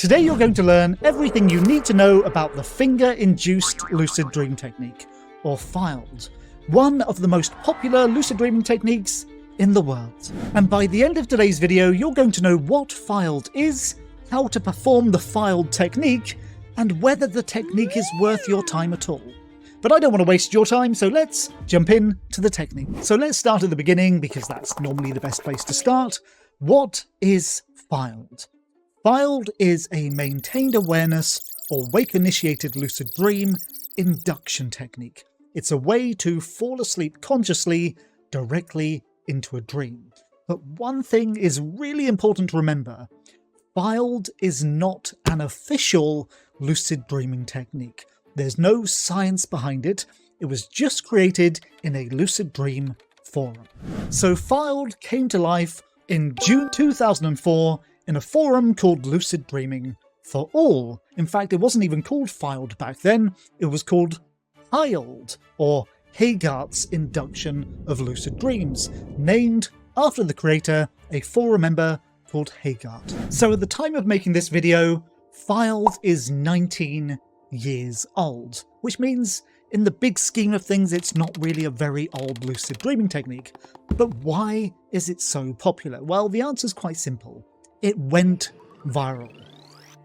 Today you're going to learn everything you need to know about the Finger Induced Lucid Dream technique, or FILD, one of the most popular lucid dreaming techniques in the world. And by the end of today's video, you're going to know what FILD is, how to perform the FILD technique, and whether the technique is worth your time at all. But I don't want to waste your time, so let's jump in to the technique. So let's start at the beginning, because that's normally the best place to start. What is FILD? FILD is a maintained awareness or wake-initiated lucid dream induction technique. It's a way to fall asleep consciously directly into a dream. But one thing is really important to remember. FILD is not an official lucid dreaming technique. There's no science behind it. It was just created in a lucid dream forum. So FILD came to life in June 2004 in a forum called Lucid Dreaming for All. In fact, it wasn't even called FILD back then. It was called FILD, or Haygart's Induction of Lucid Dreams, named after the creator, a forum member called Haygart. So at the time of making this video, FILD is 19 years old, which means in the big scheme of things it's not really a very old lucid dreaming technique. But why is it so popular? Well, the answer's quite simple. It went viral.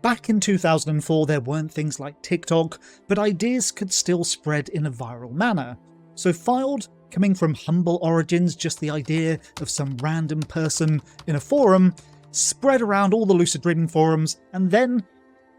Back in 2004 there weren't things like TikTok, but ideas could still spread in a viral manner. So FILD, coming from humble origins, just the idea of some random person in a forum, spread around all the lucid dreaming forums, and then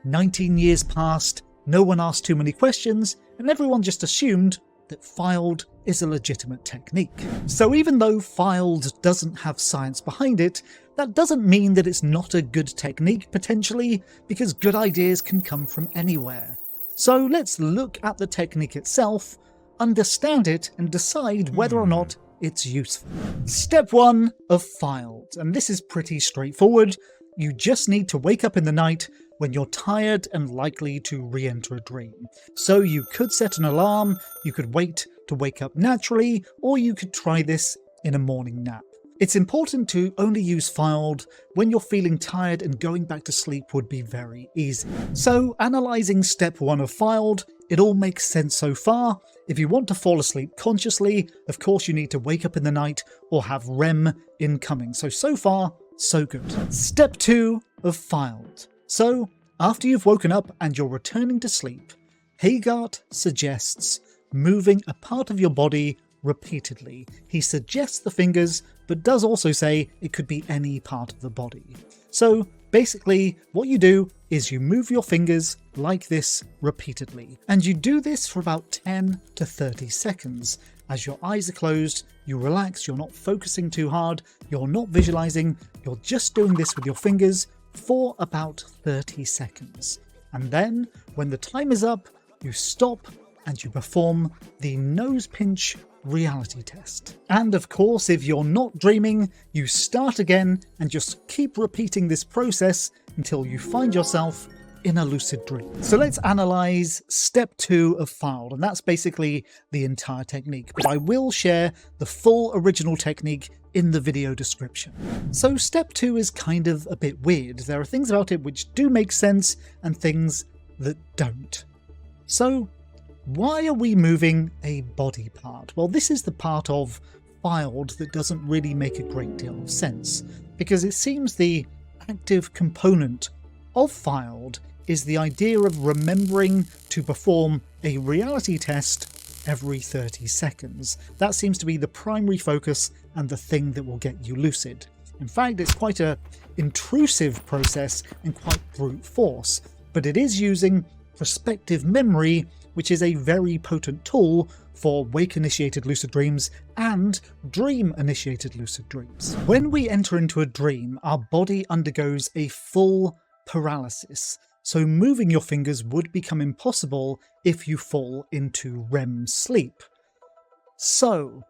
19 years passed, no one asked too many questions, and everyone just assumed that FILD is a legitimate technique. So even though FILD doesn't have science behind it, that doesn't mean that it's not a good technique, potentially, because good ideas can come from anywhere. So let's look at the technique itself, understand it, and decide whether or not it's useful. Step 1 of FILD, and this is pretty straightforward. You just need to wake up in the night when you're tired and likely to re-enter a dream. So you could set an alarm, you could wait to wake up naturally, or you could try this in a morning nap. It's important to only use FILD when you're feeling tired, and going back to sleep would be very easy. So analysing step 1 of FILD, it all makes sense so far. If you want to fall asleep consciously, of course you need to wake up in the night or have REM incoming. So far, so good. Step 2 of FILD. So, after you've woken up and you're returning to sleep, Haygart suggests moving a part of your body repeatedly. He suggests the fingers, but does also say it could be any part of the body. So, basically, what you do is you move your fingers like this repeatedly, and you do this for about 10 to 30 seconds. As your eyes are closed, you relax, you're not focusing too hard, you're not visualizing, you're just doing this with your fingers for about 30 seconds. And then, when the time is up, you stop and you perform the nose pinch reality test. And of course, if you're not dreaming, you start again and just keep repeating this process until you find yourself in a lucid dream. So let's analyze step 2 of FILD, and that's basically the entire technique, but I will share the full original technique in the video description. So step 2 is kind of a bit weird. There are things about it which do make sense and things that don't. So why are we moving a body part? Well, this is the part of FILD that doesn't really make a great deal of sense, because it seems the active component of FILD is the idea of remembering to perform a reality test every 30 seconds. That seems to be the primary focus and the thing that will get you lucid. In fact, it's quite an intrusive process and quite brute force, but it is using prospective memory, which is a very potent tool for wake-initiated lucid dreams and dream-initiated lucid dreams. When we enter into a dream, our body undergoes a full paralysis, so moving your fingers would become impossible if you fall into REM sleep. So,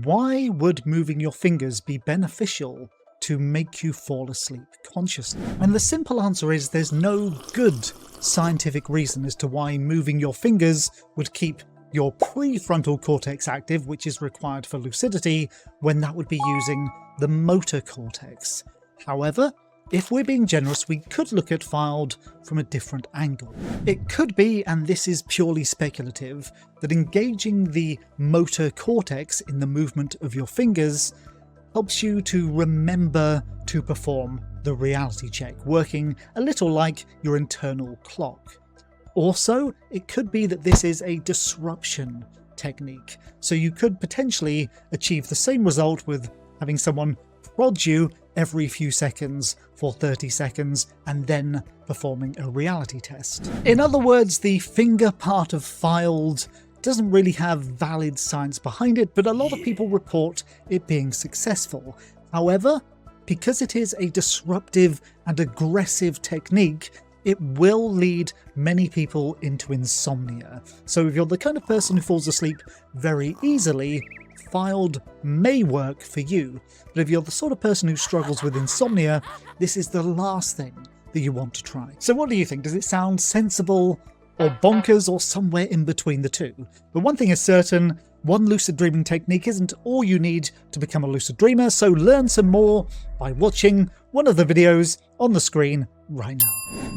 why would moving your fingers be beneficial to make you fall asleep consciously? And the simple answer is there's no good scientific reason as to why moving your fingers would keep your prefrontal cortex active, which is required for lucidity, when that would be using the motor cortex. However, if we're being generous, we could look at FILD from a different angle. It could be, and this is purely speculative, that engaging the motor cortex in the movement of your fingers helps you to remember to perform the reality check, working a little like your internal clock. Also, it could be that this is a disruption technique, so you could potentially achieve the same result with having someone prod you every few seconds for 30 seconds and then performing a reality test. In other words, the finger part of FILD doesn't really have valid science behind it, but a lot of people report it being successful. However, because it is a disruptive and aggressive technique, it will lead many people into insomnia. So if you're the kind of person who falls asleep very easily, FILD may work for you, but if you're the sort of person who struggles with insomnia, this is the last thing that you want to try. So what do you think? Does it sound sensible or bonkers or somewhere in between the two? But one thing is certain, one lucid dreaming technique isn't all you need to become a lucid dreamer, so learn some more by watching one of the videos on the screen right now.